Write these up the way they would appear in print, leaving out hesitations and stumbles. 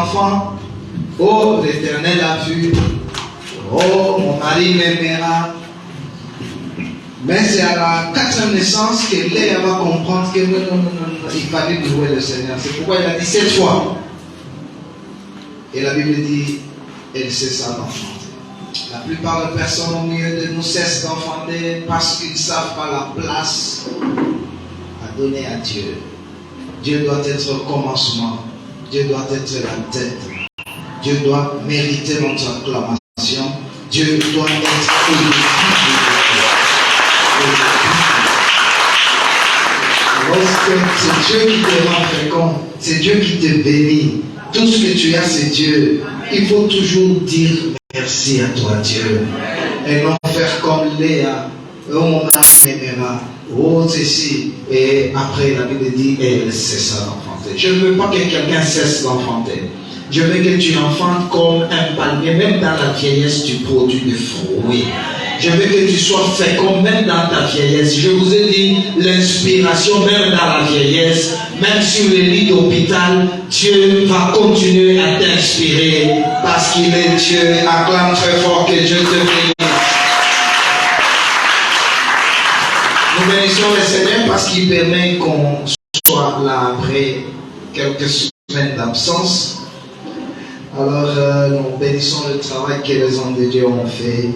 enfants, oh, l'Éternel a vu, oh, mon mari m'aimera. Mais c'est à la 4e naissance que Léa va comprendre que non, il fallait louer le Seigneur. C'est pourquoi il a dit 7 fois. Et la Bible dit, elle cessa d'enfanter. La plupart des personnes au milieu de nous cessent d'enfanter parce qu'ils ne savent pas la place à donner à Dieu. Dieu doit être le commencement. Dieu doit être la tête. Dieu doit mériter notre acclamation. Dieu doit être élevé. Lorsque c'est Dieu qui te rend fécond, c'est Dieu qui te bénit. Tout ce que tu as, c'est Dieu. Il faut toujours dire merci à toi, Dieu. Et non faire comme Léa. Oh, mon mari m'aimera. Oh, ceci. Et après, la Bible dit, elle cessa d'enfanter. Je ne veux pas que quelqu'un cesse d'enfanter. Je veux que tu enfantes comme un palmier. Même dans la vieillesse, tu produis des fruits. Je veux que tu sois fécond même dans ta vieillesse. Je vous ai dit, l'inspiration même dans la vieillesse, même sur les lits d'hôpital, Dieu va continuer à t'inspirer parce qu'il est Dieu. Acclame très fort que Dieu te bénisse. Nous bénissons le Seigneur parce qu'il permet qu'on soit là après quelques semaines d'absence. Alors, nous bénissons le travail que les hommes de Dieu ont fait.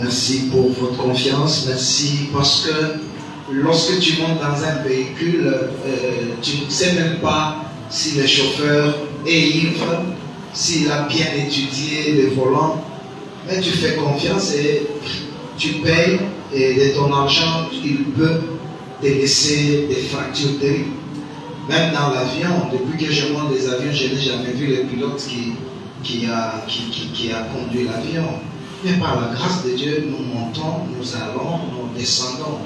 Merci pour votre confiance. Merci parce que lorsque tu montes dans un véhicule, tu ne sais même pas si le chauffeur est ivre, s'il a bien étudié le volant. Mais tu fais confiance et tu payes et de ton argent, il peut te laisser des fractures terribles. Même dans l'avion, depuis que je monte des avions, je n'ai jamais vu le pilote qui a conduit l'avion. Mais par la grâce de Dieu, nous montons, nous allons, nous descendons.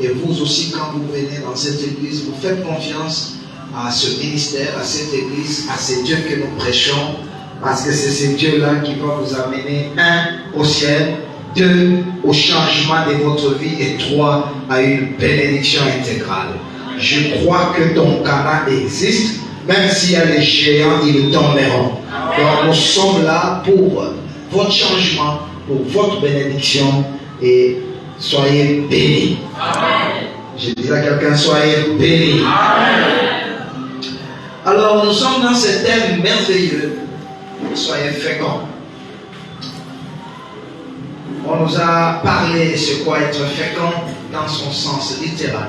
Et vous aussi, quand vous venez dans cette église, vous faites confiance à ce ministère, à cette église, à ces dieux que nous prêchons, parce que c'est ces dieux-là qui vont vous amener, 1, au ciel, 2, au changement de votre vie, et 3, à une bénédiction intégrale. Je crois que ton Canaan existe, même s'il y a les géants, ils tomberont. Donc nous sommes là pour votre changement, pour votre bénédiction, et soyez bénis. Amen. Je dis à quelqu'un, soyez bénis. Amen. Alors nous sommes dans ce thème merveilleux, soyez féconds. On nous a parlé de quoi être fécond dans son sens littéral,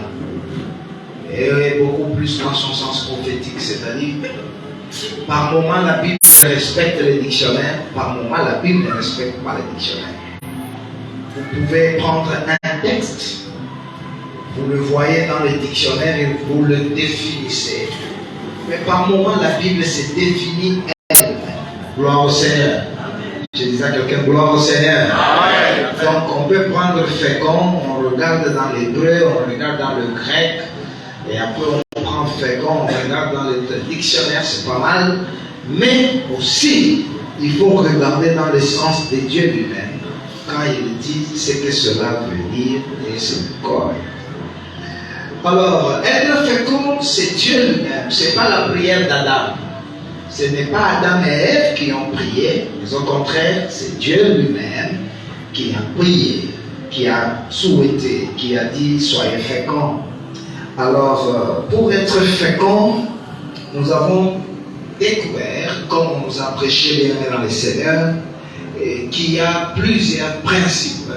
et beaucoup plus dans son sens prophétique, c'est-à-dire par moment la Bible respecte les dictionnaires, par moment la Bible ne respecte pas les dictionnaires. Vous pouvez prendre un texte, vous le voyez dans les dictionnaires et vous le définissez. Mais par moment la Bible se définit elle-même. Gloire au Seigneur. Je disais à quelqu'un, gloire au Seigneur. Donc on peut prendre fécond, on regarde dans l'hébreu, on regarde dans le grec, et après on prend fécond, on regarde dans le dictionnaire, c'est pas mal. Mais aussi, il faut regarder dans le sens de Dieu lui-même, quand il dit ce que cela veut dire, et c'est quoi. Alors, être fécond, c'est Dieu lui-même, ce n'est pas la prière d'Adam. Ce n'est pas Adam et Ève qui ont prié, mais au contraire, c'est Dieu lui-même qui a prié, qui a souhaité, qui a dit soyez féconds. Alors, pour être fécond, nous avons découvert, comme on nous a prêché bien dans les Seigneurs, qu'il y a plusieurs principes.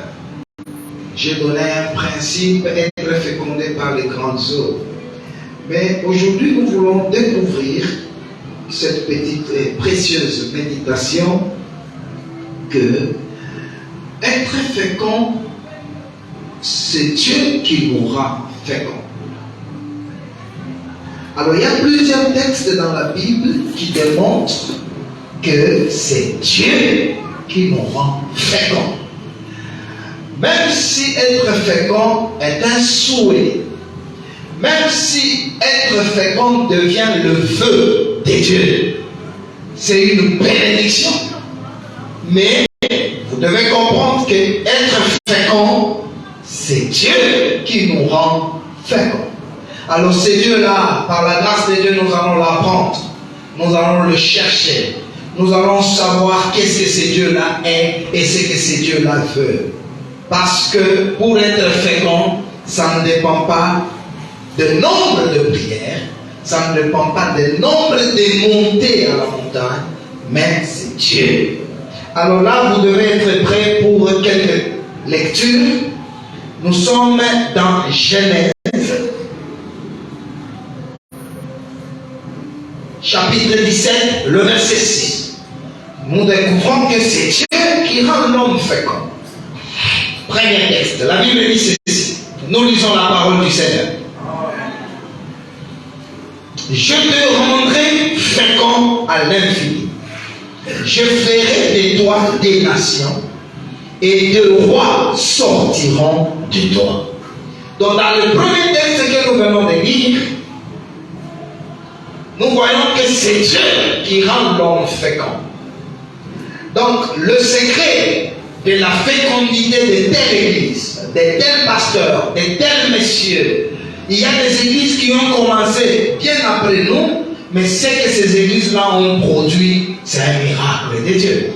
J'ai donné un principe, être fécondé par les grandes eaux. Mais aujourd'hui, nous voulons découvrir cette petite et précieuse méditation que être fécond, c'est Dieu qui nous rend fécond. Alors, il y a plusieurs textes dans la Bible qui démontrent que c'est Dieu qui nous rend fécond. Même si être fécond est un souhait, même si être fécond devient le vœu de Dieu, c'est une bénédiction. Mais vous devez comprendre que être fécond, c'est Dieu qui nous rend fécond. Alors ces dieux-là, par la grâce de Dieu, nous allons l'apprendre. nous allons le chercher. Nous allons savoir qu'est-ce que ce Dieu-là est et ce que ce Dieu-là veut. Parce que pour être fécond, ça ne dépend pas du nombre de prières, ça ne dépend pas du nombre de montées à la montagne, mais c'est Dieu. Alors là, vous devez être prêts pour quelques lectures. Nous sommes dans Genèse, chapitre 17, le verset 6. Nous découvrons que c'est Dieu qui rend l'homme fécond. Premier texte, la Bible dit ceci. Nous lisons la parole du Seigneur. Je te rendrai fécond à l'infini. Je ferai de toi des nations et de rois sortiront de toi. Donc dans le premier texte que nous venons de lire, nous voyons que c'est Dieu qui rend l'homme fécond. Donc le secret de la fécondité de telle église, de tel pasteur, de tel messieurs, il y a des églises qui ont commencé bien après nous, mais ce que ces églises-là ont produit, c'est un miracle de Dieu.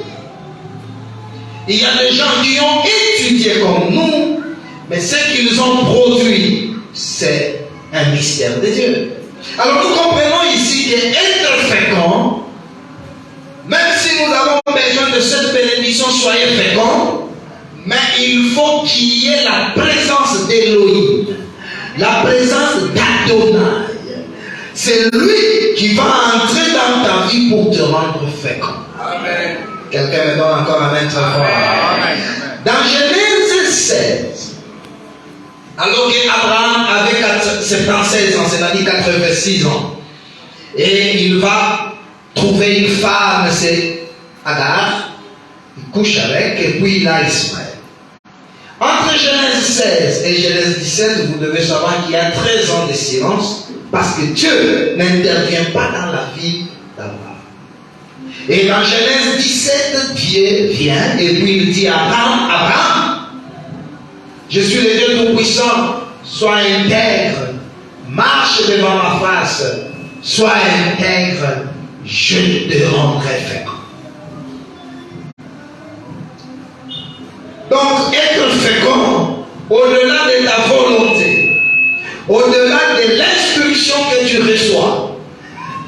Il y a des gens qui ont étudié comme nous, mais ce qu'ils ont produit, c'est un mystère de Dieu. Alors nous comprenons ici qu'être fécond, même si nous avons besoin de cette bénédiction, soyez féconds, mais il faut qu'il y ait la présence d'Élohim, la présence d'Adonai. C'est lui qui va entrer dans ta vie pour te rendre fécond. Amen. Quelqu'un me donne encore amen très fort. Amen. Dans Genèse 16, alors qu'Abraham avait 76 ans, c'est-à-dire 86 ans, et il va trouver une femme, c'est Agar, il couche avec, et puis il a Ismaël. Entre Genèse 16 et Genèse 17, vous devez savoir qu'il y a 13 ans de silence, parce que Dieu n'intervient pas dans la vie d'Abraham. Et dans Genèse 17, Dieu vient et puis il dit à Abraham, Abraham, je suis le Dieu Tout-Puissant, sois intègre, marche devant ma face, sois intègre, je te rendrai fécond. Donc, être fécond, au-delà de ta volonté, au-delà de l'instruction que tu reçois,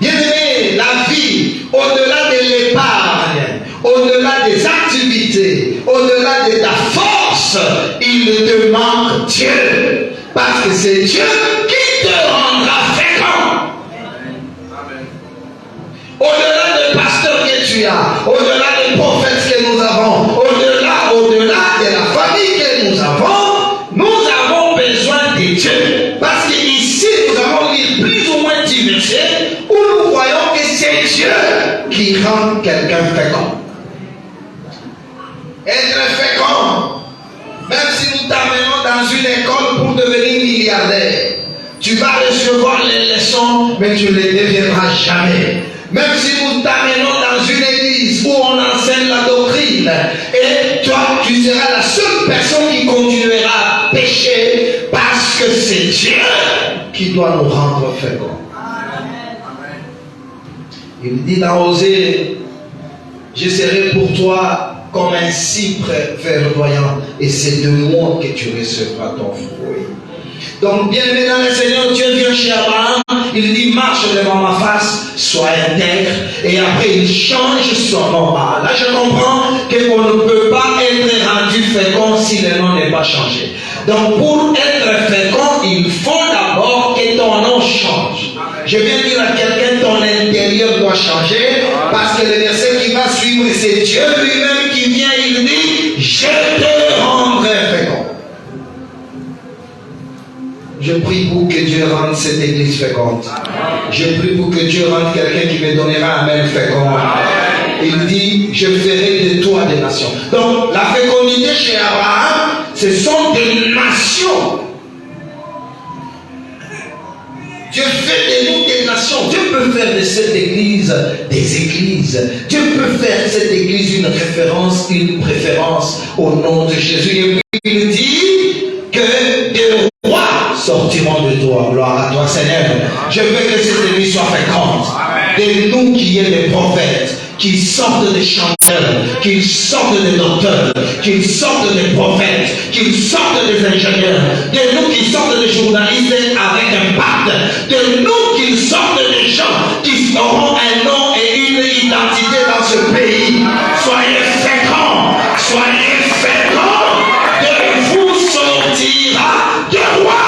bien aimé, la vie, au-delà de l'épargne, au-delà des activités, au-delà de ta force, il te manque Dieu. Parce que c'est Dieu qui te rendra fécond. Au-delà de pasteur que tu as, au-delà de prophètes que nous avons, au-delà de la famille que nous avons besoin de Dieu. Parce qu'ici, nous avons lu plus ou moins 10 versets où nous voyons que c'est Dieu qui rend quelqu'un fécond. Être fécond, même si nous t'amenons dans une école pour devenir milliardaire, tu vas recevoir les leçons, mais tu ne les deviendras jamais. Même si nous t'amenons dans une église où on enseigne la doctrine, et toi, tu seras la seule personne qui continuera à pécher, parce que c'est Dieu qui doit nous rendre féconds. Il dit dans Osée, je serai pour toi comme un cypre verdoyant, et c'est de moi que tu recevras ton fruit. Donc, bienvenue dans le Seigneur, Dieu vient chez Abraham, il dit marche devant ma face, sois intègre, et après il change son nom. Là, je comprends qu'on ne peut pas être rendu fécond si le nom n'est pas changé. Donc, pour être fécond, il faut d'abord que ton nom change. Je viens dire à quelqu'un, ton intérieur doit changer, parce que le verset qui va suivre, c'est Dieu lui-même qui vient, il dit, je te rendrai fécond. Je prie pour que Dieu rende cette église féconde. Je prie pour que Dieu rende quelqu'un qui me donnera un mail fécond. Il dit, je ferai de toi des nations. Donc, la fécondité chez Abraham, ce sont des nations. Dieu fait de nous des nations. Dieu peut faire de cette église des églises. Dieu peut faire de cette église une référence, une préférence au nom de Jésus. Et puis il dit que des rois sortiront de de toi. Gloire à toi, Seigneur. Je veux que cette nuit soit féconde. De nous qui est des prophètes, qui sortent des chanteurs, qui sortent des docteurs, qui sortent des prophètes, qui sortent des ingénieurs, de nous qui sortent des journalistes avec un pacte, de nous qui sortent des gens qui auront un nom et une identité dans ce pays. Soyez féconds, soyez féconds, de vous sortira des rois.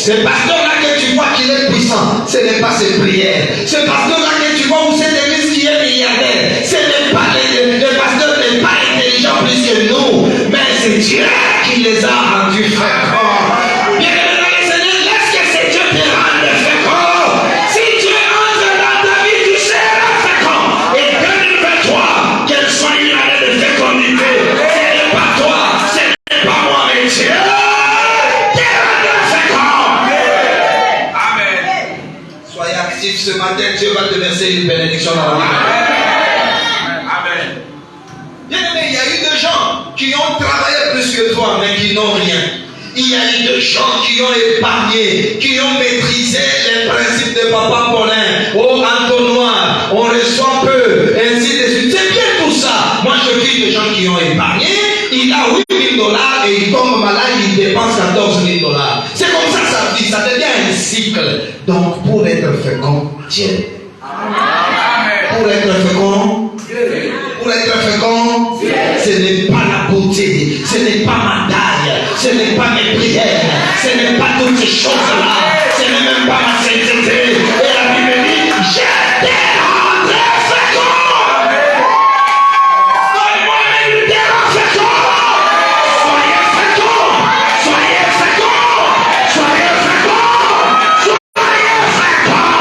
Ce pasteur-là que tu vois qu'il est puissant, ce n'est pas ses prières. Ce pasteur-là que tu vois où c'est l'église qui est milliardaire, ce n'est pas le pasteur n'est pas intelligent plus que nous, mais c'est Dieu qui les a rendus féconds. Bien aimé dans le Seigneur, laisse que c'est Dieu te rende féconds. Si Dieu entre dans ta vie, tu seras fécond. Et 2023, qu'elle soit une année de fécondité. Ce n'est pas toi, ce n'est pas moi, mais Dieu. Ce matin, Dieu va te verser une bénédiction dans la vie. Amen. Bien aimé, il y a eu des gens qui ont travaillé plus que toi, mais qui n'ont rien. Il y a eu des gens qui ont épargné, qui ont maîtrisé les principes de Papa Paulin. Oh, entonnoir, on reçoit peu, ainsi de suite. C'est bien tout ça. Moi, je vis des gens qui ont épargné. Il a $8,000 et il tombe malade, il dépense $14,000. C'est comme ça sa vie, ça devient un cycle. Donc, pour être fécond, Dieu. Pour être fécond, ce n'est pas la beauté, ce n'est pas ma taille, ce n'est pas mes prières, ce n'est pas toutes ces choses-là, ce n'est même pas ma sainteté. Et la Bible dit, je t'ai rendu fécond. Moi-même, je t'ai rendu fécond. Soyez fécond, soyez fécond, soyez fécond, soyez fécond.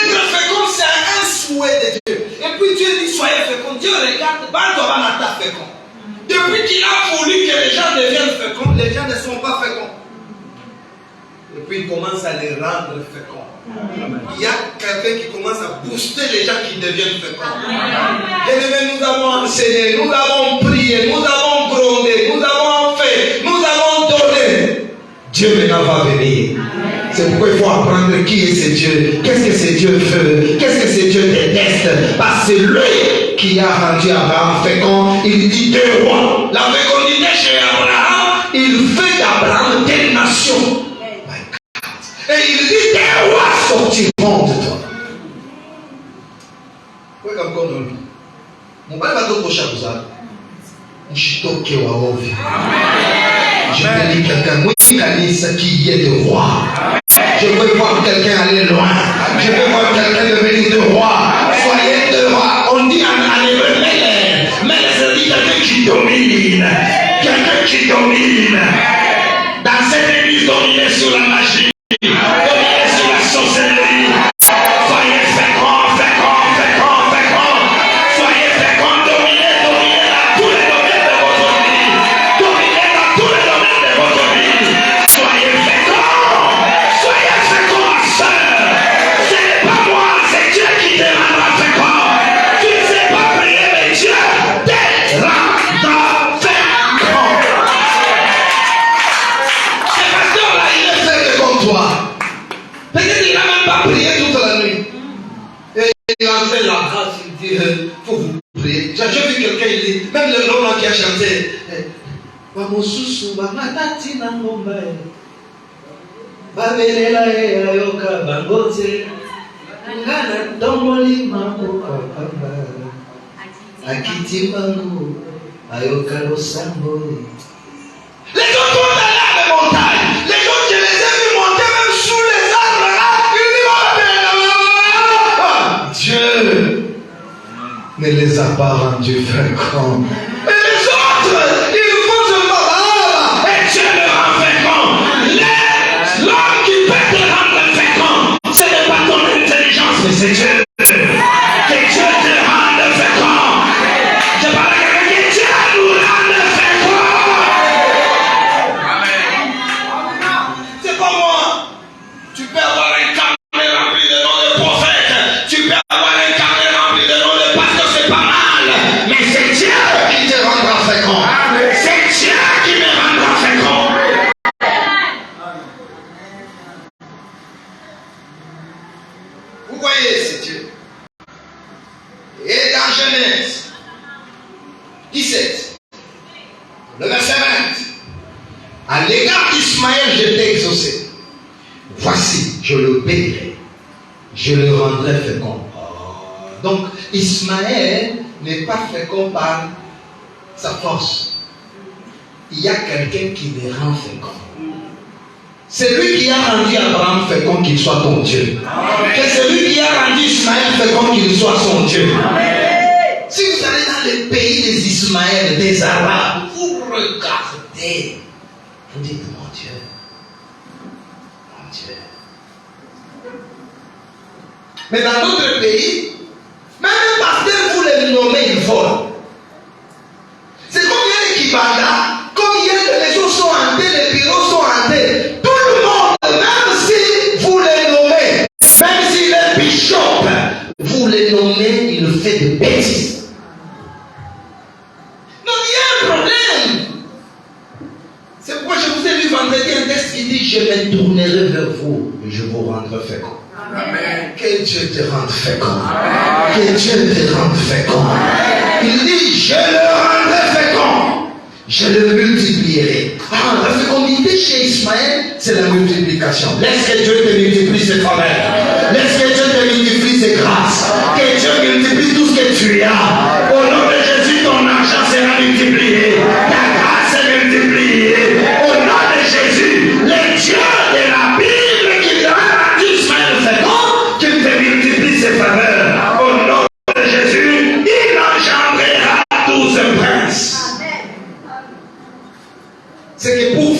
Être fécond, c'est un souhait de Dieu. Et puis Dieu dit, soyez fécond. Dieu regarde, fécond. Depuis qu'il a voulu que les gens deviennent féconds, les gens ne sont pas féconds. Et puis il commence à les rendre féconds. Il y a quelqu'un qui commence à booster les gens qui deviennent féconds. Bien-aimés, nous avons enseigné, nous avons prié, nous avons grondé, nous avons fait, nous avons donné. Dieu maintenant va venir. C'est pourquoi il faut apprendre qui est ce Dieu, qu'est-ce que ce Dieu veut, qu'est-ce que ce Dieu déteste. Parce que c'est lui qui a rendu Abraham fécond. Il dit deux rois. La fécondité chez Abraham, il fait d'Abraham des nations. Et il dit des rois sortiront de toi. Oui, comme qu'on dit. Mon père va te coucher à vous. Je vais dire quelqu'un, moi, qui est de roi. Je veux voir quelqu'un aller loin. Je veux voir quelqu'un devenir de roi. Soyez de roi. On dit en hébreu, mais ça dit quelqu'un qui domine. Quelqu'un qui domine. Dans cette église, dominer sur la magie. Dominer sur la sorcellerie. Soyez féconds, féconds, féconds, féconds. Soyez féconds, dominez, dominez dans tous les domaines de votre vie. Dominez dans tous les domaines de votre vie. Soyez féconds. Soyez féconds, sœur. Ce n'est pas moi, c'est Dieu qui te rendra fécond. Tu ne sais pas prier, mais Dieu te rendra fécond. Ce pasteur-là, il est fait comme toi. Peut-être qu'il n'a même pas prié toute la nuit. Et il a fait la grâce, il dit, il faut vous prier. J'ai vu quelqu'un, il dit, même le homme qui a chanté, Bamosusu, Bamatati Nangomba, Babelela Ayoka, Bangote, Ngana, Domoli, Mambo, Papa. Akitimango, Ayokalo Sambo. Les autres sont allés à la montagne. Les autres, je les ai vus monter même sous les arbres là. Ils disent, Dieu ne les a pas rendus féconds. Et les autres, ils font ce moment. Et Dieu les rend féconds. L'homme qui peut te rendre fécond, ce n'est pas ton intelligence, mais c'est Dieu. Que Dieu te rende fécond. Je parle à quelqu'un que Dieu nous rende fécond. C'est pas moi. Tu peux avoir un carnet rempli de noms de prophètes. Tu peux avoir un carnet rempli de noms de pasteurs, c'est pas mal. Mais c'est Dieu qui te rendra fécond. C'est Dieu qui me rendra fécond. Vous voyez, c'est Dieu. Et dans Genèse 17, le verset 20, à l'égard d'Ismaël, je t'ai exaucé. Voici, je le bénirai, je le rendrai fécond. Donc, Ismaël n'est pas fécond par sa force. Il y a quelqu'un qui le rend fécond. C'est lui qui a rendu Abraham fécond qu'il soit ton Dieu. Et c'est lui qui a rendu Ismaël fécond qu'il soit son Dieu. Si vous allez dans les pays des Ismaël, des Arabes, vous regardez, vous dites, mon Dieu, mon Dieu. Mais dans d'autres pays, même un pasteur, vous les nommez, ils volent. C'est comme il y a les Kibanda, comme il y a les maisons sont hantées, les bureaux sont hantés. Tout le monde, même si vous les nommez, même s'il est bishop, vous les nommez, il fait des bêtises. Donc il y a un problème. C'est pourquoi je vous ai lu vendredi un texte qui dit, je me tournerai vers vous et je vous rendrai fécond. Amen. Que Dieu te rende fécond. Que Dieu te rende fécond. Il dit, je le rendrai fécond. Je le multiplierai. La fécondité chez Ismaël, c'est la multiplication. Laisse que Dieu te multiplie ses faveurs. Laisse que Dieu te multiplie ses grâces. Que Dieu multiplie tout ce que tu as. Au nom de Jésus, ton argent sera multiplié. Ta grâce est multipliée. Au nom de Jésus, le Dieu de la Bible qui a rendu Ismaël fécond, qu'il te multiplie ses faveurs. Au nom de Jésus, il engendrera 12 princes. C'est que pour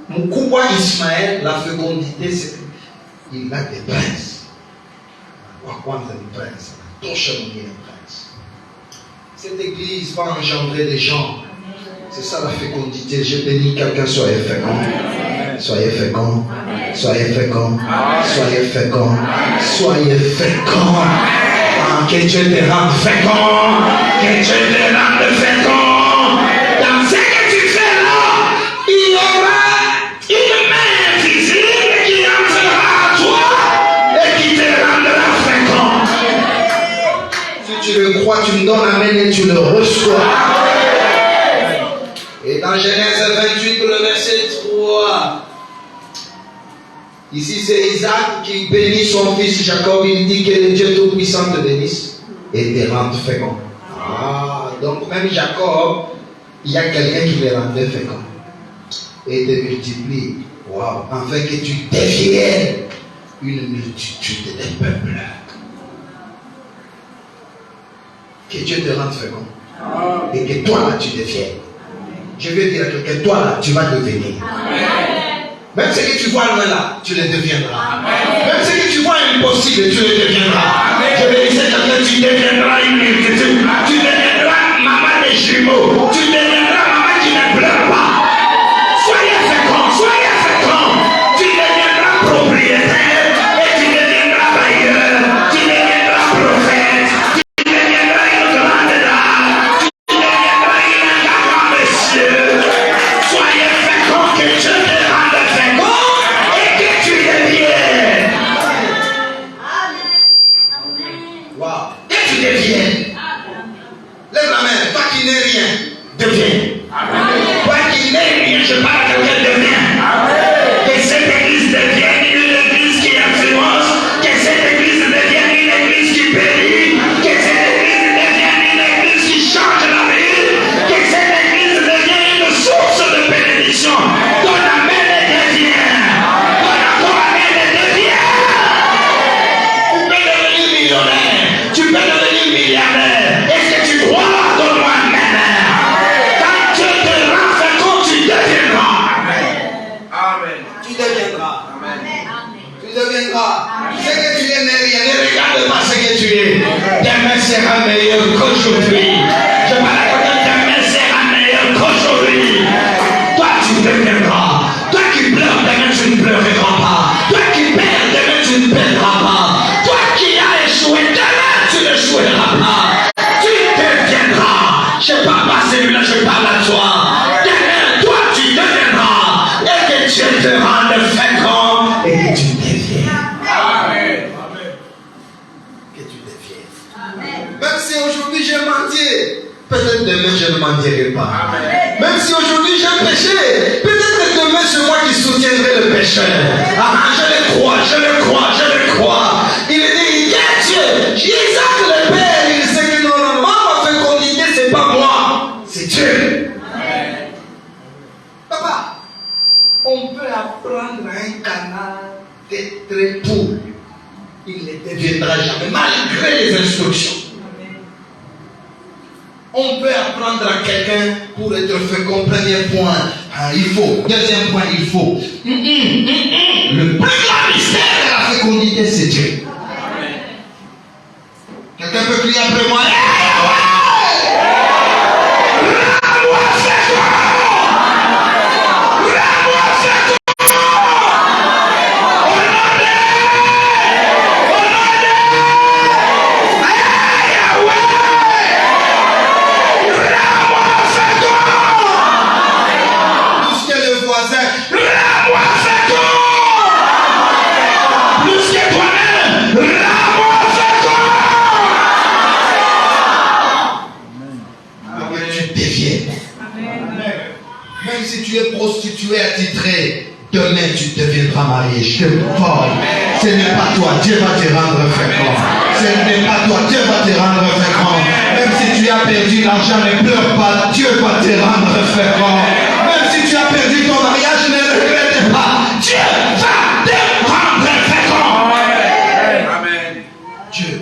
Moukouba Ismaël, la fécondité, c'est qu'il a des princes. Pourquoi des princes? Ton chevalier est prince. Cette église va engendrer des gens. C'est ça la fécondité. Je bénis quelqu'un, soyez fécond. Soyez fécond. Soyez fécond. Soyez fécond. Soyez fécond. Que Dieu te rende fécond. Que Dieu te rende fécond. Dans ce que tu fais là, il y aura une main invisible qui entrera à toi et qui te rendra fécond. Si tu le crois, tu me donnes amen et tu le reçois. Et dans Genèse 28, le verset 3, ici c'est Isaac qui bénit son fils Jacob. Il dit que le Dieu Tout-Puissant te bénisse et te rende fécond. Donc même Jacob, il y a quelqu'un qui le rendait fécond et te multiplie. Wow. Afin que tu deviennes une multitude de peuples. Que Dieu te rende fécond. Et que toi là tu deviennes. Je veux dire à quelqu'un, toi là tu vas devenir. Même ce que tu vois loin là, tu le deviendras. Même ce que tu vois impossible, tu le deviendras. Je veux dire à quelqu'un, tu deviendras une multitude. Tu deviendras maman des jumeaux. Tu deviendras maman qui ne pleure pas. Soyez fécond, soyez fécond. Tu deviendras propriétaire et tu deviendras bailleur. Tu deviendras prophète. Tu deviendras une grande dame. Tu deviendras une grand monsieur. Soyez fécond, que Dieu te rende fécond et que tu deviennes. Wow. Et tu deviennes. Lève la main. Toi qui n'es rien, deviens. Toi qui n'es rien, je parle à quelqu'un, deviens. Que cette église devienne une église qui influence. Que cette église devienne une église qui bénit. Que cette église devienne une église qui change. tu es. Demain sera meilleur qu'aujourd'hui. Je parle à quelqu'un, demain sera meilleur qu'aujourd'hui. Toi, tu deviendras. Toi qui pleures, demain tu ne pleureras pas. Toi qui perds, demain tu ne perdras pas. Toi qui as échoué, demain tu n'échoueras pas. Tu deviendras. Je ne parle pas à celui-là, je parle à toi. Demain, toi tu deviendras. Et que Dieu te rende fécond et que tu deviennes. Amen. Que tu deviennes. Même si aujourd'hui j'ai menti, peut-être demain je ne mentirai pas. Amen. Même si aujourd'hui j'ai péché, peut-être demain c'est moi qui soutiendrai le pécheur. Ah, je le crois, je le crois, je le crois. Il dit, il y a Dieu. Isaac le Père, il sait que non, ma fécondité, c'est pas moi, c'est Dieu. Amen. Papa, on peut apprendre à un canard d'être poule. Il ne deviendra jamais, malgré les instructions. On peut apprendre à quelqu'un pour être fécond. Premier point, il faut. Deuxième point, il faut. Le plus grand mystère de la fécondité, c'est Dieu. Quelqu'un peut crier après moi. Prostituée attitrée, demain tu deviendras marié. Je te parle. Ce n'est pas toi, Dieu va te rendre fécond. Ce n'est pas toi, Dieu va te rendre fécond. Même si tu as perdu l'argent, ne pleure pas, Dieu va te rendre fécond. Même si tu as perdu ton mariage, ne regrette pas, Dieu va te rendre fécond. Amen. Dieu.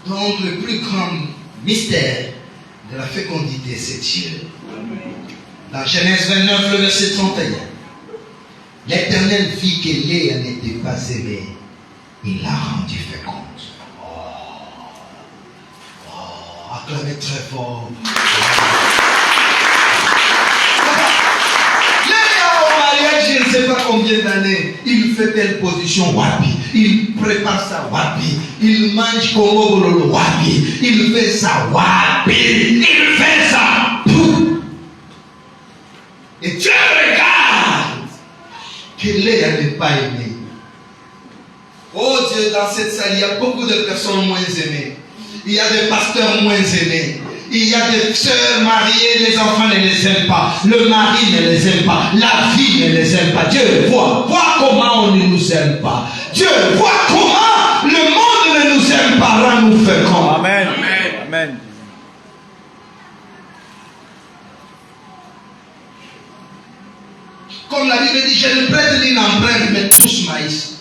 Donc le plus grand mystère de la fécondité, c'est Dieu. Dans Genèse 29, le verset 31. L'Éternel vit que Léa n'était pas aimée. Il l'a rendue féconde. Acclamez très fort. Léa au mariage, je ne sais pas combien d'années, il fait telle position, wapi. Il prépare ça, wapi. Il mange Congo Bololo, wapi. Il fait ça, wapi. Il fait ça, pouf. Et Dieu regarde que Léa n'est pas aimée. Oh Dieu, dans cette salle, il y a beaucoup de personnes moins aimées. Il y a des pasteurs moins aimés. Il y a des sœurs mariées, les enfants ne les aiment pas. Le mari ne les aime pas. La vie ne les aime pas. Dieu voit comment on ne nous aime pas. Dieu voit comment le monde ne nous aime pas. Rends-nous féconds. Amen. Amen. Amen. Comme la Bible dit, je ne prête ni n'emprunte, mais tous maïs.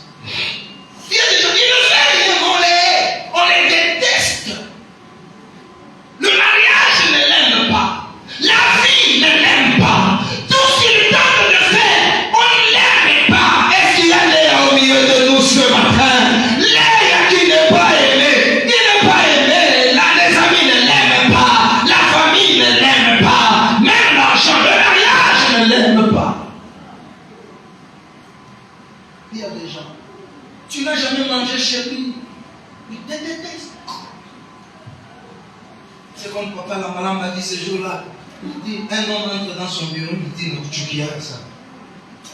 Il y a des gens qui ne font rien, on les déteste. Le mariage ne l'aime pas. La vie ne l'aime pas. Tout ce qu'il tente de faire, on ne l'aime pas. Est-ce qu'il y a Léa au milieu de nous ce matin? Léa qui n'est pas aimée, qui n'est pas aimée. Là, les amis ne l'aiment pas. La famille ne l'aime pas. Même l'argent de mariage ne l'aime pas. Il y a des gens, tu n'as jamais mangé chez lui, il te déteste. C'est comme papa la maman m'a dit ce jour-là. Il dit, un homme entre dans son bureau, il dit, tu qui as ça?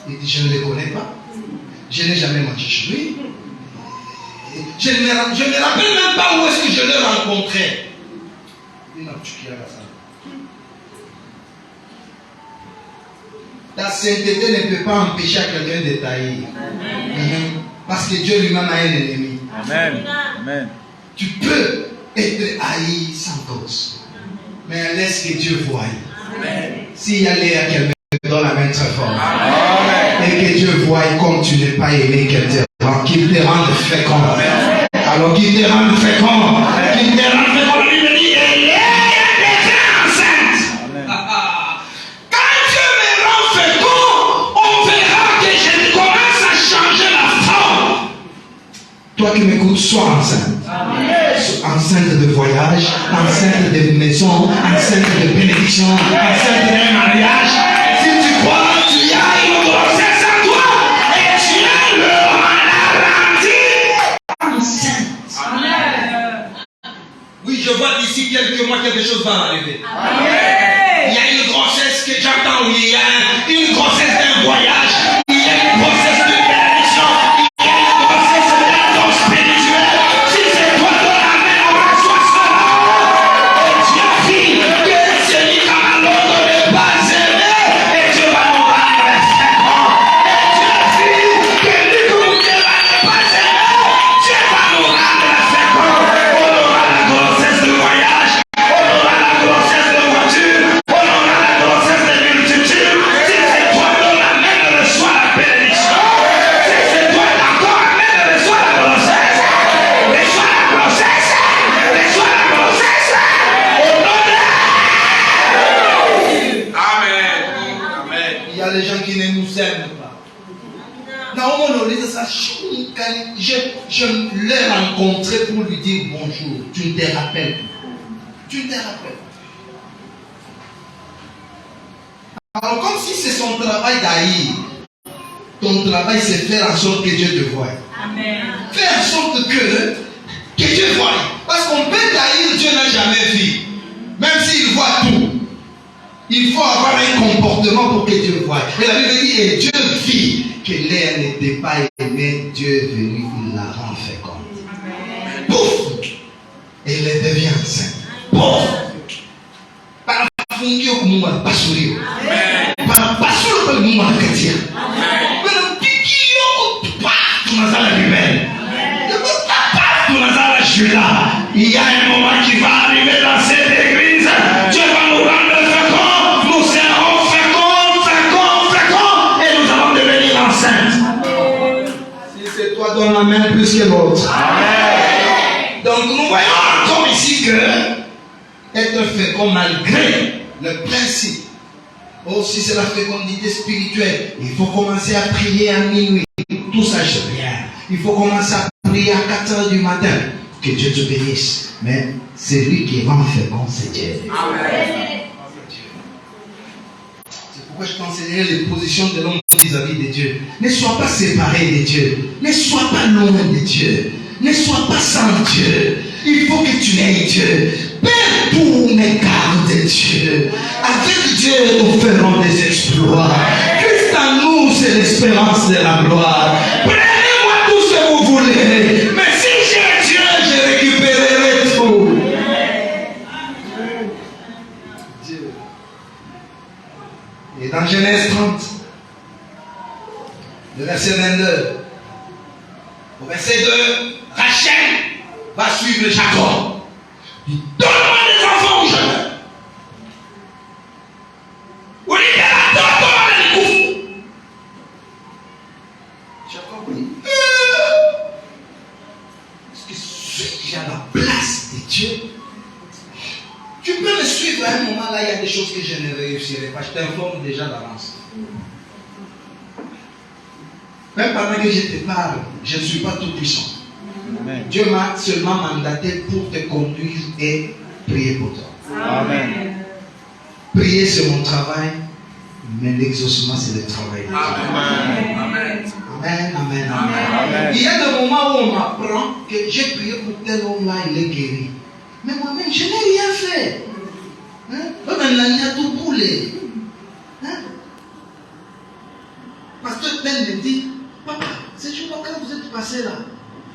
Il dit, je ne le connais pas. Je n'ai jamais mangé chez lui. Je ne me rappelle même pas où est-ce que je l'ai rencontré. Il dit, non, tu qui as ça? Ta sainteté ne peut pas empêcher à quelqu'un de tailler. Parce que Dieu lui-même a un ennemi. Amen. Amen. Tu peux être haï sans cause. Mais laisse que Dieu voie. S'il y a Léa qu'elle me donne la main très fort. Amen. Et que Dieu voie comme tu n'es pas aimé, qu'il te rende fécond. Alors qu'il te rende fécond. Qu'il te rende fécond. Il me dit, Léa était enceinte. Quand Dieu me rend fécond, on verra que je commence à changer la forme. Toi qui m'écoutes, sois enceinte. Amen. enceinte de voyage, enceinte de maison, enceinte de bénédiction, enceinte d'un mariage. Si tu crois, tu y as une grossesse en toi et tu es le ralenti enceinte. Oui, je vois d'ici quelques mois quelque chose va arriver. Il y a une grossesse que j'entends, oui, il y a une grossesse d'un voyage, il y a une grossesse de bénédiction, il y a une grossesse d'un don spirituel. Si c'est toi de la main, on reçoit cela. Et Dieu dit que celui comme à l'autre n'est pas aimé, et Dieu va nous rendre féconds. Et Dieu dit que lui comme Dieu n'est pas aimé, Dieu va nous rendre féconds. On aura la grossesse de voyage, on aura la grossesse de voiture, on aura la grossesse de multitude. Si c'est toi de la main, reçois la bénédiction. Si c'est toi encore la main, reçois la grossesse. Reçois la grossesse. Reçois la grossesse. Au nom de... Amen. Amen. Il y a des gens qui ne nous aiment pas. Non, je l'ai rencontré pour lui dire bonjour. Tu ne te rappelles plus. Tu ne te rappelles. Alors, comme si c'est son travail d'haïr, ton travail c'est faire en sorte que Dieu te voie. Amen. Faire en sorte que Dieu voie. Parce qu'on peut t'haïr, Dieu n'a jamais vu. Même s'il voit tout. Il faut avoir un comportement pour que Dieu voie. Et la Bible dit, et Dieu vit que l'air n'était pas aimé, Dieu est venu, il la rend féconde. Pouf! Et elle devient enceinte. Pouf! Par fungio comme moi, pas sourire. Par pas sourire comme moi, Katia. Mais le piquio, tu m'as la humaine. Tu m'as la Judas. Il y a un moment qui va arriver dans cette église. Dieu va nous rendre féconds. Nous serons féconds, et nous allons devenir enceintes. Si c'est toi, donne la main plus que l'autre. Donc nous voyons encore ici que être fécond malgré le principe. Aussi c'est la fécondité spirituelle. Il faut commencer à prier à minuit. Tout ça je bien. Il faut commencer à prier à 4 heures du matin. Que Dieu te bénisse. Mais c'est lui qui rend fécond, c'est Dieu. Amen. C'est pourquoi je t'enseignerai les positions de l'homme vis-à-vis de Dieu. Ne sois pas séparé de Dieu. Ne sois pas loin de Dieu. Ne sois pas sans Dieu. Il faut que tu aies Dieu. Père, pour m'écarter Dieu. Avec Dieu, nous ferons des exploits. Christ en nous, c'est l'espérance de la gloire. Prenez-moi tout ce que vous voulez. Mais si j'ai Dieu, je récupérerai tout. Dieu. Et dans Genèse 30, le verset 22, au verset 2, Rachel va suivre Jacob. Il dit, donne-moi des enfants, je veux. Ou il dit, donne-moi des coups. Jacob dit, est-ce que suis-je à la place de Dieu? Tu peux me suivre à un moment là, il y a des choses que je ne réussirai pas. Je t'informe déjà d'avance. Même pendant que je te parle, je ne suis pas tout puissant. Amen. Dieu m'a seulement mandaté pour te conduire et prier pour toi. Amen. Prier c'est mon travail, mais l'exaucement c'est le travail de Dieu. Amen. Amen. Amen. Amen. Amen. Il y a des moments où on m'apprend que j'ai prié pour tel homme là, il est guéri. Mais moi-même, je n'ai rien fait. On a tout boulé. Pasteur Ben me dit, papa, ce jour-là, quand vous êtes passé là,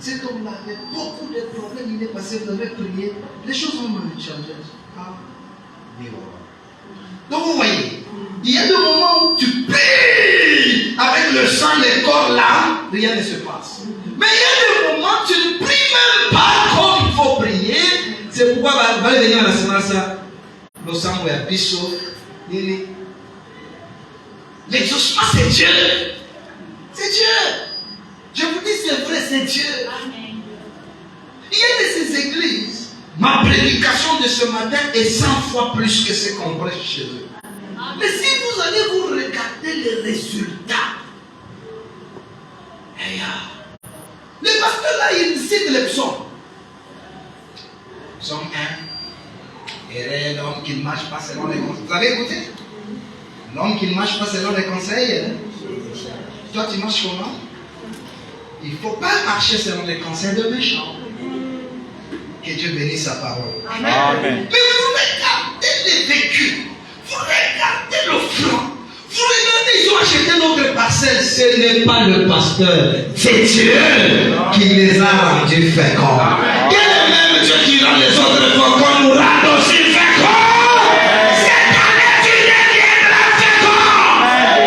cet homme-là avait beaucoup de problèmes, il est passé, vous avez prié, les choses ont changé. Ah, mais voilà. Donc vous voyez, il y a des moments où tu pries avec le sang, le corps, l'âme, rien ne se passe. Mais il y a des moments où tu ne pries même pas comme il faut prier. C'est pourquoi va venir à la semaine ça, le sang ou un biseau, l'exaucement c'est Dieu. C'est Dieu. Je vous dis c'est vrai, c'est Dieu. Amen. Il y a de ces églises. Ma prédication de ce matin est 100 fois plus que ce qu'on prêche chez eux. Amen. Mais si vous allez vous regarder les résultats, le pasteur là il cite les psaumes. Somme 1. Et l'homme qui ne marche pas selon les conseils. Vous avez écouté? L'homme qui ne marche pas selon les conseils. Toi, tu marches comment? Il ne faut pas marcher selon les conseils de méchants. Que Dieu bénisse sa parole. Amen. Mais vous regardez les vécus. Vous regardez l'offrande. Vous regardez, ils ont acheté notre parcelle. Ce n'est pas le pasteur. C'est Dieu qui les a rendus féconds. Quel est même Dieu qui rend les autres féconds nous rend aussi féconds? Cette année, tu deviendras fécond.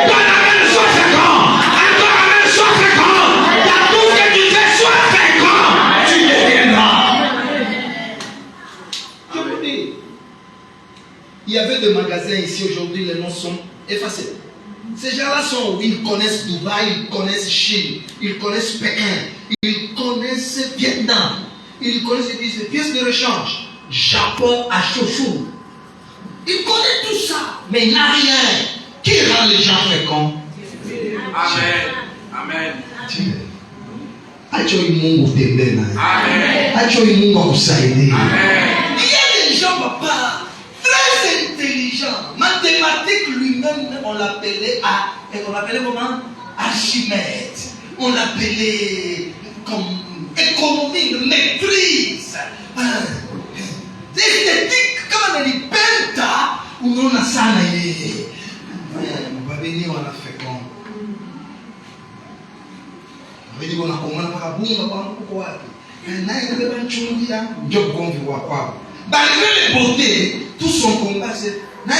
Ton amen soit fécond. Encore amen soit fécond. Dans tout ce que tu fais, sois fécond. Tu deviendras. Je vous dis, il y avait des magasins ici aujourd'hui, les noms sont effacés. Ces gens-là sont, ils connaissent Dubaï, ils connaissent Chine, ils connaissent Pékin, ils connaissent Vietnam, ils connaissent les pièces de rechange, Japon à Chouchou. Ils connaissent tout ça, mais il n'a rien. Qui rend les gens féconds? Amen. Amen. Acho Mungu tembena. Amen. Acho Mungu akusaidie. Amen. Il y a des gens, papa, très intelligents. Mathématiques lui-même, on l'appelait comment? Archimède. On l'appelait comme économie, maîtrise. Esthétique, comme on dit, penta, ou non, on a ça, on va venir, on a fait comme. On va dire, on a commandé par boum, on va pourquoi. Malgré les beautés, tout son combat, c'est mais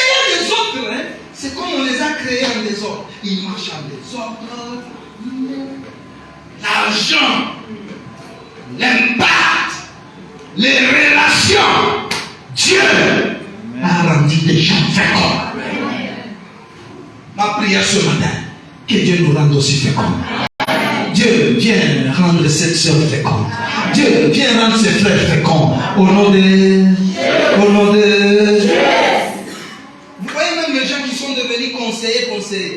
il y a des autres, hein, c'est comme on les a créés en désordre. Ils marchent en désordre. L'argent, l'impact, les relations. Dieu a rendu des gens féconds. Ma prière ce matin, que Dieu nous rende aussi féconds. Dieu, viens rendre cette soeur féconde. Dieu, viens rendre ses frères féconds. Au nom de... Vous voyez même les gens qui sont devenus conseillers.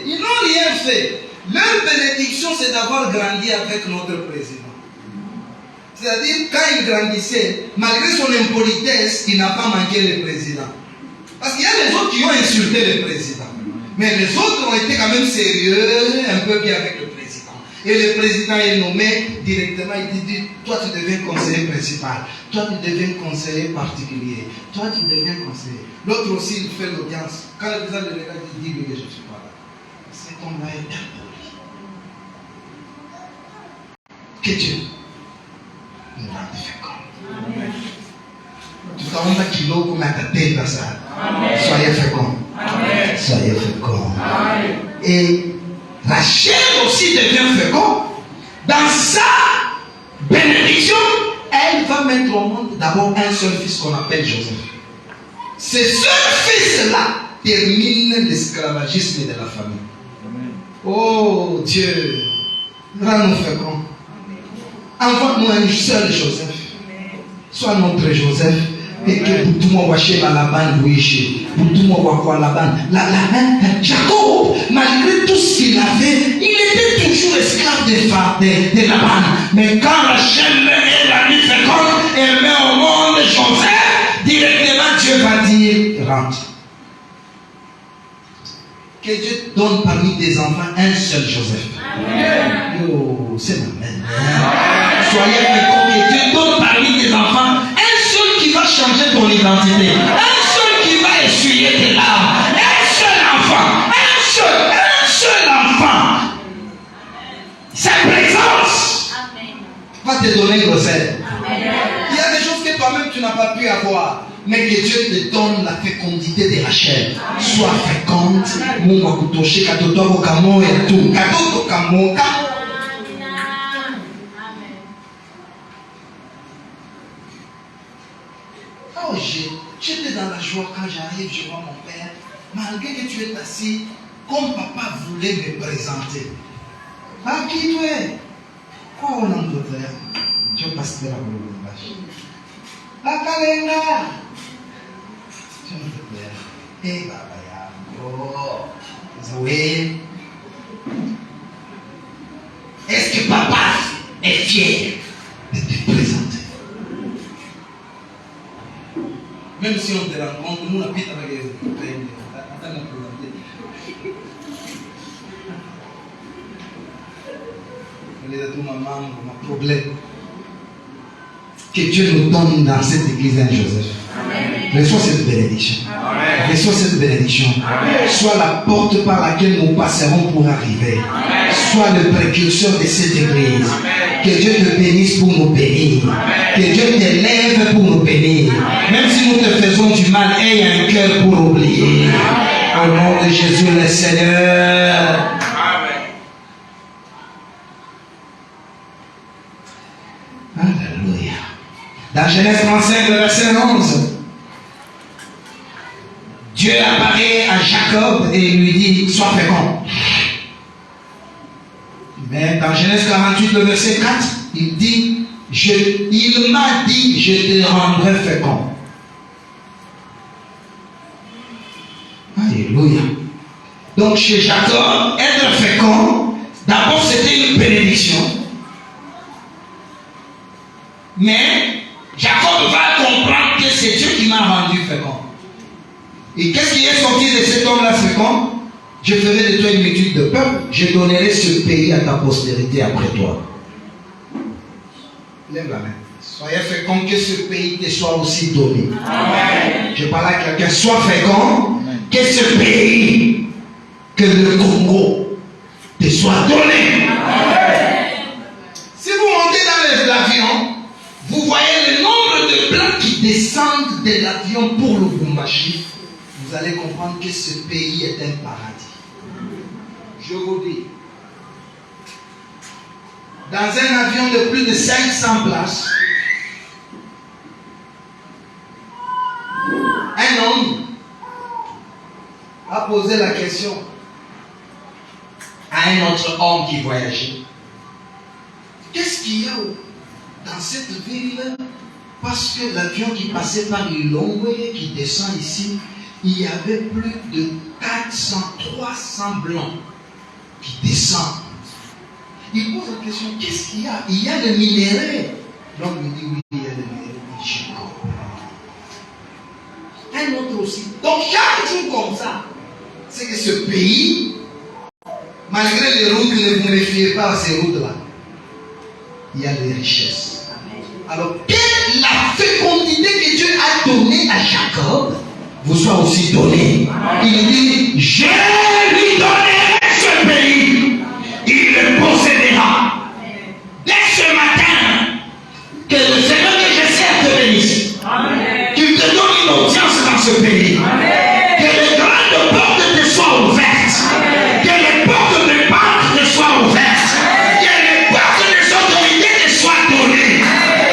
Ils n'ont rien fait. Leur bénédiction, c'est d'avoir grandi avec notre président. C'est-à-dire, quand il grandissait, malgré son impolitesse, il n'a pas manqué le président. Parce qu'il y a les autres qui ont insulté le président. Mais les autres ont été quand même sérieux, un peu bien avec le président. Et le président est nommé directement, il dit, toi tu deviens conseiller principal, toi tu deviens conseiller particulier, toi tu deviens conseiller. L'autre aussi, il fait l'audience. Quand le président le regarde, il dit, oui, je ne suis pas là. C'est comme là, il est impoli. Que Dieu nous rende féconds. Tout à l'heure, kilo comme à ta tête, ça. Soyez féconds. Soyez féconds. Et Rachel aussi devient fécond. Dans sa bénédiction, elle va mettre au monde d'abord un seul fils qu'on appelle Joseph. Ce seul fils-là termine l'esclavagisme de la famille. Oh Dieu, rends-nous féconds. Envoie-nous un seul Joseph. Sois notre Joseph. Et que pour tout le monde, la bande, pour tout le monde, la bande. Jacob, malgré tout ce qu'il avait, il était toujours esclave de la bande. Mais quand Rachel est la nuit féconde, elle met au monde Joseph, directement Dieu va dire rentre. Que Dieu donne parmi tes enfants un seul Joseph. Amen. Oh, c'est amen. Soyez féconds, que Dieu donne parmi tes enfants un seul qui va changer ton identité, un seul qui va essuyer tes larmes, un seul enfant, un seul enfant. Sa présence va te donner grossesse. Il y a des choses que toi-même tu n'as pas pu avoir, mais que Dieu te donne la fécondité de Rachel. Sois féconde. Mungu akutoshe katoto wako kamoya tu. Katoto kamoya. Oh, j'étais dans la joie quand j'arrive, je vois mon père. Malgré que tu es assis, comme papa voulait me présenter. Ah, qui tu es? Oh, non, docteur. Je passe de la boule. Ah, Kalenga. Je me dis, eh, Baba, oh, Zoé. Est-ce que papa est fier de te présenter. Même si on te rencontre, nous on habite avec les problème. Que Dieu nous donne dans cette église, hein, Joseph. Reçois cette bénédiction. Reçois cette bénédiction. Sois la porte par laquelle nous passerons pour arriver. Sois le précurseur de cette église. Que Dieu te bénisse pour nous bénir. Que Dieu t'élève pour nous bénir. Même si nous te faisons du mal, aie un cœur pour oublier. Au nom de Jésus le Seigneur. Alléluia. Dans Genèse 35, le verset 11, Dieu apparaît à Jacob et lui dit, sois fécond. Mais dans Genèse 48, le verset 4, il dit, il m'a dit, je te rendrai fécond. Alléluia. Donc chez Jacob, être fécond, d'abord c'était une bénédiction. Mais Jacob va comprendre que c'est Dieu qui m'a rendu fécond. Et qu'est-ce qui est sorti de cet homme-là fécond? Je ferai de toi une multitude de peuples, je donnerai ce pays à ta postérité après toi. Lève la main. Soyez fécond, que ce pays te soit aussi donné. Amen. Je parle à quelqu'un, sois fécond, que ce pays, que le Congo te soit donné. Amen. Si vous montez dans l'avion, vous voyez le nombre de plans qui descendent de l'avion pour le Lubumbashi, vous allez comprendre que ce pays est un paradis. Je vous dis, dans un avion de plus de 500 places, un homme a posé la question à un autre homme qui voyageait. Qu'est-ce qu'il y a dans cette ville? Parce que l'avion qui passait par Lilongwe, qui descend ici, il y avait plus de 400, 300 blancs qui descendent. Il pose la question, qu'est-ce qu'il y a? Il y a le minerai. L'homme lui dit, oui, il y a le minerai. Je comprends. Un autre aussi. Donc chaque jour comme ça, c'est que ce pays, malgré les routes, ne vous méfiez pas à ces routes-là. Il y a des richesses. Alors que la fécondité que Dieu a donnée à Jacob vous soit aussi donnée. Il dit, je lui donnerai ce pays. Il le possédera. Dès ce matin, que le Seigneur que je sers te bénisse. Qu'il te donne une audience dans ce pays. Que les grandes portes te soient ouvertes. Que les portes de banque te soient ouvertes. Que les portes des autorités te soient données.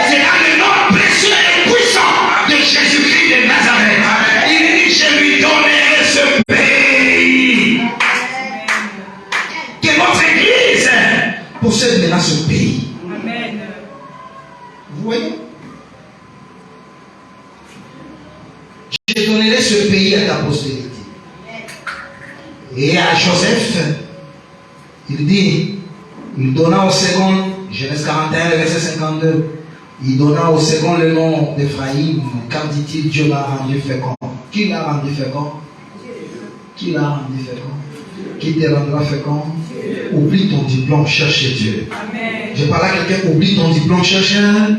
C'est dans le nom précieux et puissant de Jésus-Christ de Nazareth. Il dit, je lui donnerai ce pays. Que votre église possède maintenant ce pays. Amen. Vous voyez? Je donnerai ce pays à ta postérité. Et à Joseph, il dit, il donna au second, Genèse 41, verset 52, il donna au second le nom d'Ephraïm, car dit-il, Dieu l'a rendu fécond. Qui l'a rendu fécond? Qui l'a rendu fécond? Qui te rendra fécond? Oublie ton diplôme, cherche Dieu. Amen. Je parle à quelqu'un, oublie ton diplôme, cherche Dieu.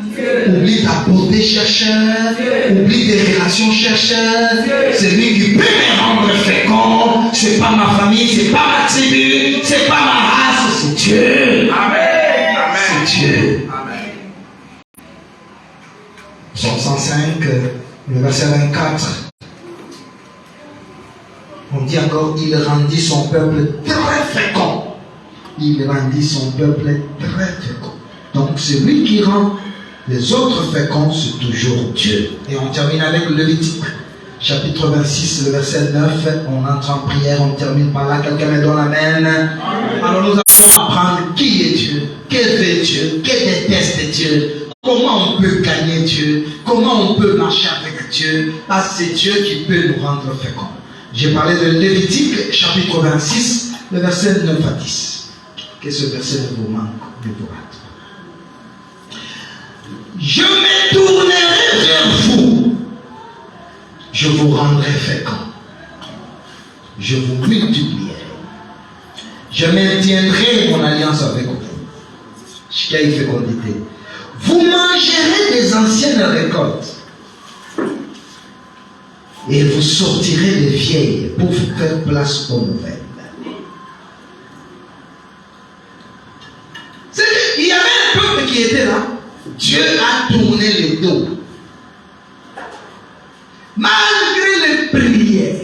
Oublie ta beauté, cherche Dieu. Oublie tes relations, cherche Dieu. C'est lui qui peut me rendre fécond. C'est pas ma famille, c'est pas ma tribu, c'est pas ma race, c'est Dieu. Amen. C'est Dieu. Amen. Psaume 105, le verset 24. On dit encore, il rendit son peuple très fécond. Il rendit son peuple très fécond. Donc celui qui rend les autres féconds, c'est toujours Dieu. Et on termine avec le Lévitique, chapitre 26, le verset 9. On entre en prière, on termine par là. Quelqu'un me donne amen. Alors nous allons apprendre qui est Dieu, que fait Dieu, que déteste Dieu, comment on peut gagner Dieu, comment on peut marcher avec Dieu. Parce que c'est Dieu qui peut nous rendre féconds. J'ai parlé de Lévitique, chapitre 26, le verset 9 à 10. Que ce verset ne vous manque, ne vous rate pas. Je me tournerai vers vous. Je vous rendrai fécond. Je vous multiplierai. Je maintiendrai mon alliance avec vous. Jusqu'à y fécondité. Vous mangerez des anciennes récoltes. Et vous sortirez les vieilles pour vous faire place aux nouvelles. Il y avait un peuple qui était là. Dieu a tourné le dos. Malgré les prières.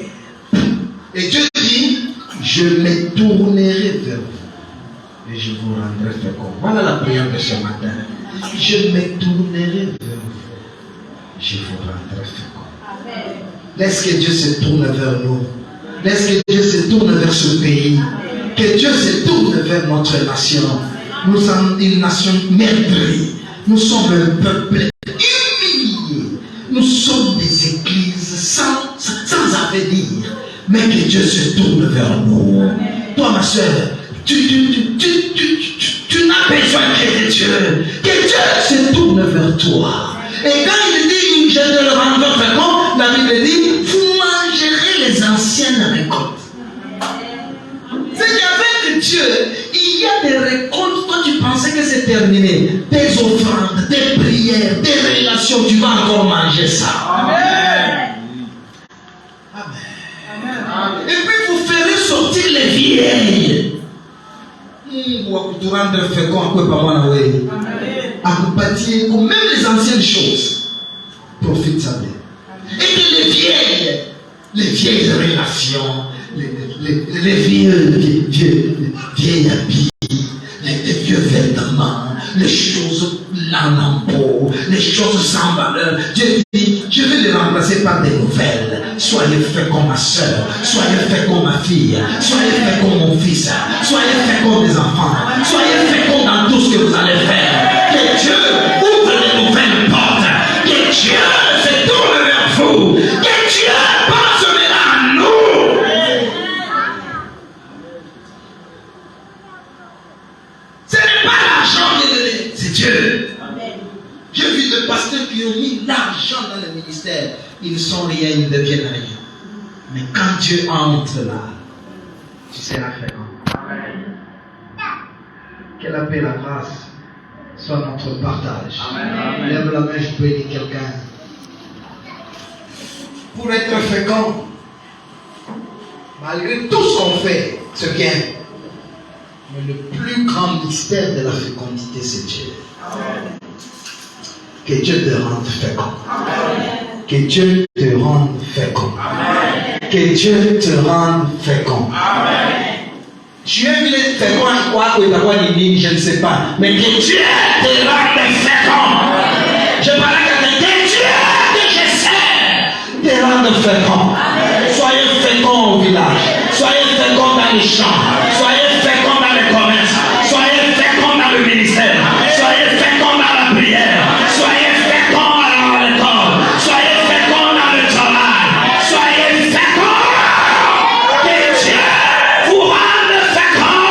Et Dieu dit, je me tournerai vers vous. Et je vous rendrai fécond. Voilà la prière de ce matin. Je me tournerai vers vous. Je vous rendrai fécond. Amen. Laisse que Dieu se tourne vers nous. Laisse que Dieu se tourne vers ce pays. Que Dieu se tourne vers notre nation. Nous sommes une nation meurtrie. Nous sommes un peuple humilié. Nous sommes des églises sans avenir. Mais que Dieu se tourne vers nous. Toi, ma soeur, tu n'as besoin que de Dieu. Que Dieu se tourne vers toi. Et quand il dit, je te le rendrai fécond, la Bible dit, vous mangerez les anciennes récoltes. C'est qu'avec Dieu, il y a des récoltes. Toi, tu pensais que c'est terminé. Des offrandes, des prières, des relations, tu vas encore manger ça. Amen. Amen. Et puis vous ferez sortir les vieilles. Vous vous rendre fécond à quoi par moi, oui. À vous bâtir comme même les anciennes choses. Profite ça bien. Et que les vieilles relations, les vieilles habits, les vieux vêtements, les choses lambeaux, les choses sans valeur. Dieu dit, je vais les remplacer par des nouvelles. Soyez féconds ma soeur, soyez féconds ma fille, soyez féconds mon fils, soyez féconds mes enfants, soyez féconds dans tout ce que vous allez faire. Que Dieu ouvre les nouvelles portes, que Dieu se tourne vers vous, que Dieu pense maintenant à nous. Ce n'est pas l'argent qui est donné, c'est Dieu. J'ai vu des pasteurs qui ont mis l'argent dans le ministère. Ils ne sont rien, ils ne deviennent rien. Mais quand Dieu entre là, tu seras fécond. Que la paix et la grâce soient notre partage. Amen. Lève la main, je bénis quelqu'un. Pour être fécond, malgré tout ce qu'on fait, c'est bien. Mais le plus grand mystère de la fécondité, c'est Dieu. Amen. Que Dieu te rende fécond. Amen. Que Dieu te rende fécond. Amen. Que Dieu te rende fécond. Amen. Tu es venu fécond à quoi ou d'avoir une ligne, je ne sais pas. Mais que Dieu te rende fécond. Je parle à quelqu'un. Que Dieu que je sais te rende fécond. Soyez fécond au village. Soyez fécond dans les champs. Soyez fécond dans le commerce. Soyez fécond dans le ministère. Soyez fécond dans la prière. Soyez fécond à l'école. Soyez fécond dans le travail. Soyez fécond. Que Dieu vous rende fécond.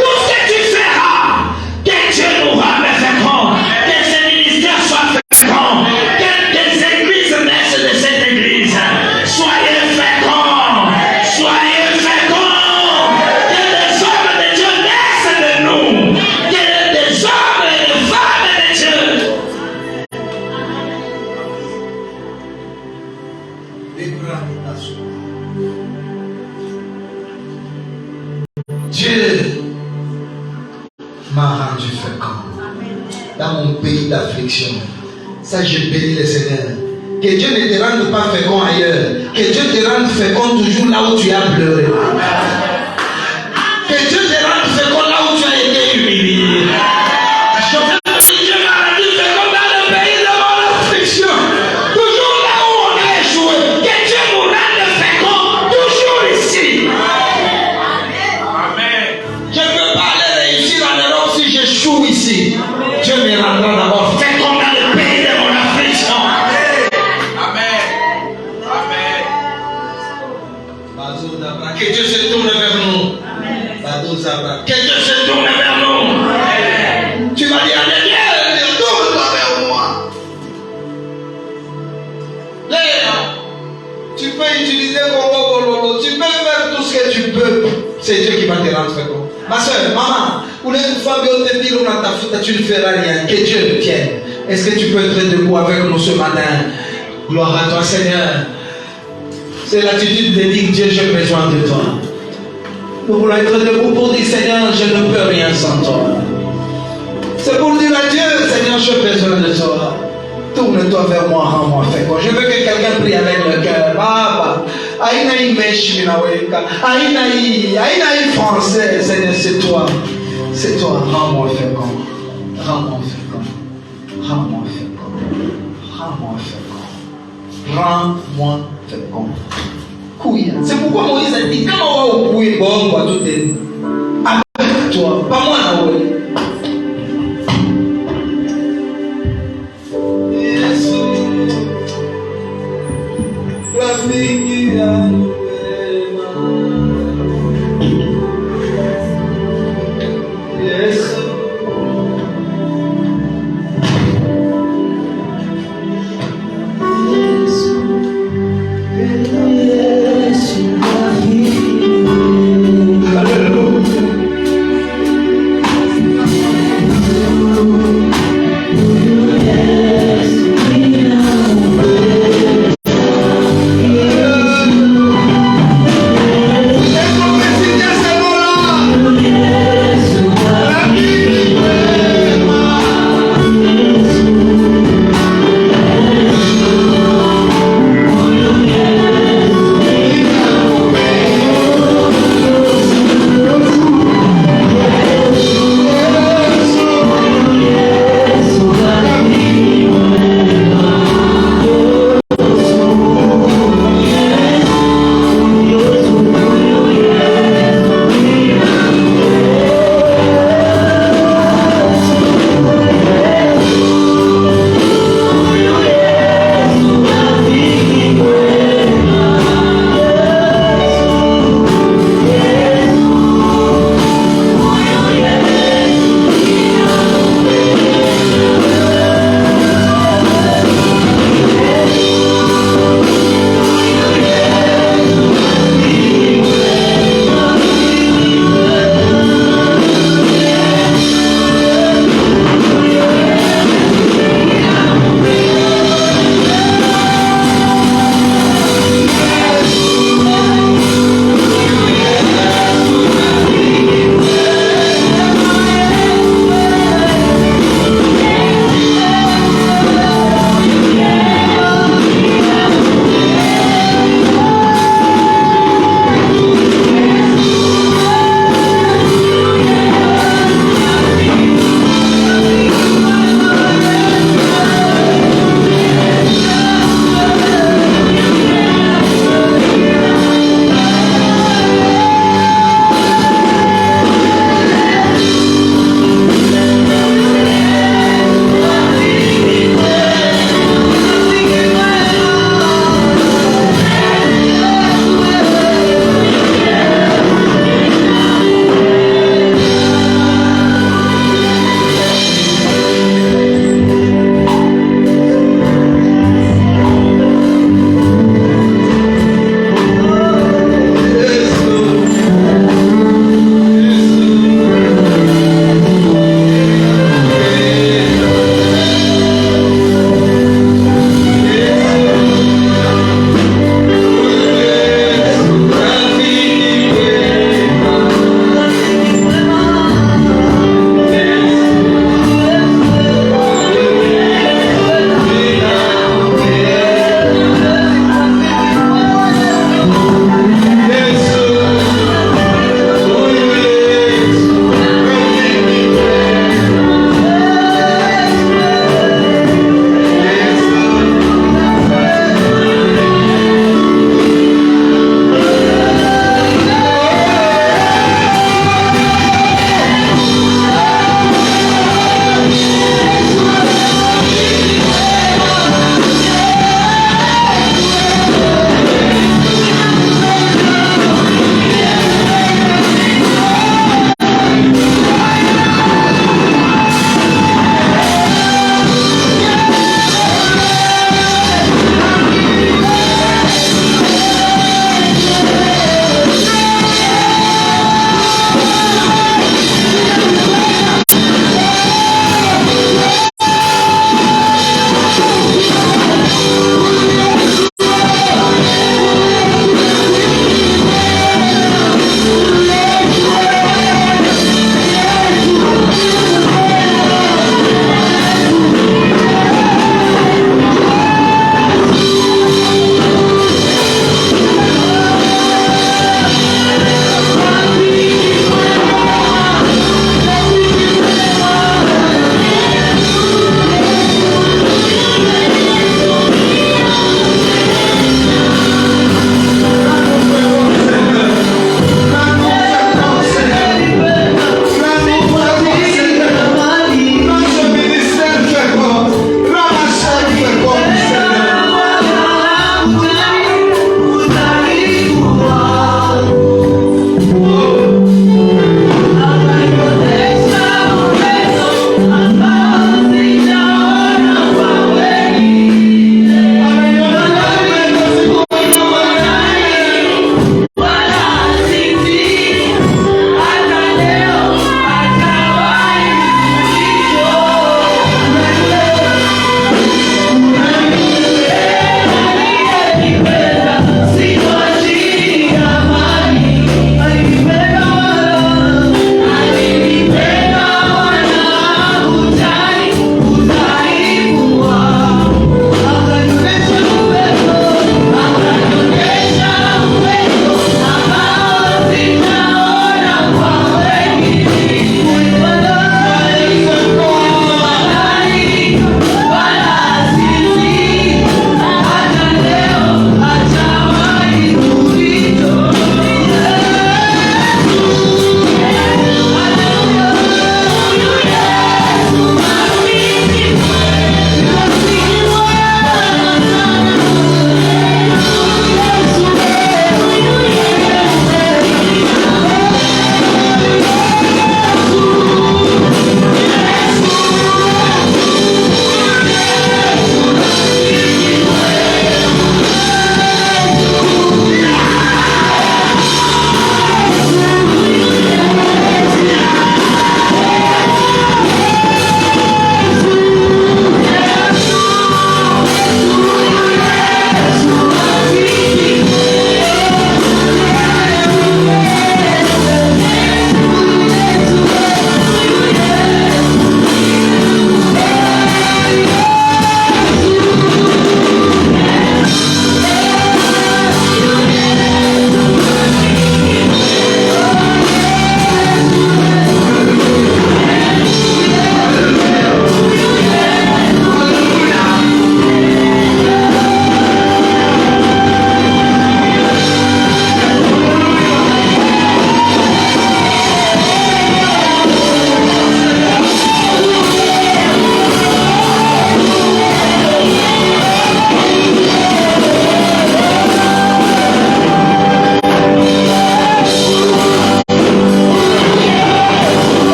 Tout ce que tu feras, que Dieu nous rende fécond. Que ce ministère soit fécond. Que des églises naissent de cette église. Soyez fécond. Soyez fécond. Que des hommes de Dieu naissent de nous. Que des hommes et des femmes de Dieu. Dieu m'a rendu fécond dans mon pays d'affliction. Ça, je bénis le Seigneur. Que Dieu ne te rende pas fécond ailleurs. Que Dieu te rende fécond toujours là où tu as pleuré. Que Dieu te rende fécond là où tu as été humilié. Je veux dire, Dieu m'a rendu fécond dans le pays de mon affliction. Toujours là où on a échoué. Que Dieu nous rende fécond toujours ici. Amen. Je ne peux pas aller réussir en Europe si j'échoue ici. Dieu me rendra d'abord fécond dans le pays de mon affliction. Que Dieu se tourne vers nous. Que Dieu se tourne vers nous. Tu vas dire à Dieu, tourne-toi vers moi. rendre compte. Ma soeur, maman, pour une femme qui te dit que tu ne feras rien, que Dieu le tienne. Est-ce que tu peux être debout avec nous ce matin? Gloire à toi, Seigneur. C'est l'attitude de dire, Dieu, j'ai besoin de toi. Nous voulons être debout pour dire, Seigneur, je ne peux rien sans toi. C'est pour dire à Dieu, Seigneur, j'ai besoin de toi. Tourne-toi vers moi, rends-moi fécond. Je veux que quelqu'un prie avec le cœur. Baba, aïnaï meshi minaweka, aïnaï français, Seigneur, c'est toi. C'est toi, rends-moi fécond. Rends-moi fécond. Rends-moi fécond. Rends-moi fécond. Rends-moi fécond. Couille. C'est pourquoi Moïse a dit, quand on va au couille, bon, on va tout aider. Avec toi, pas moi,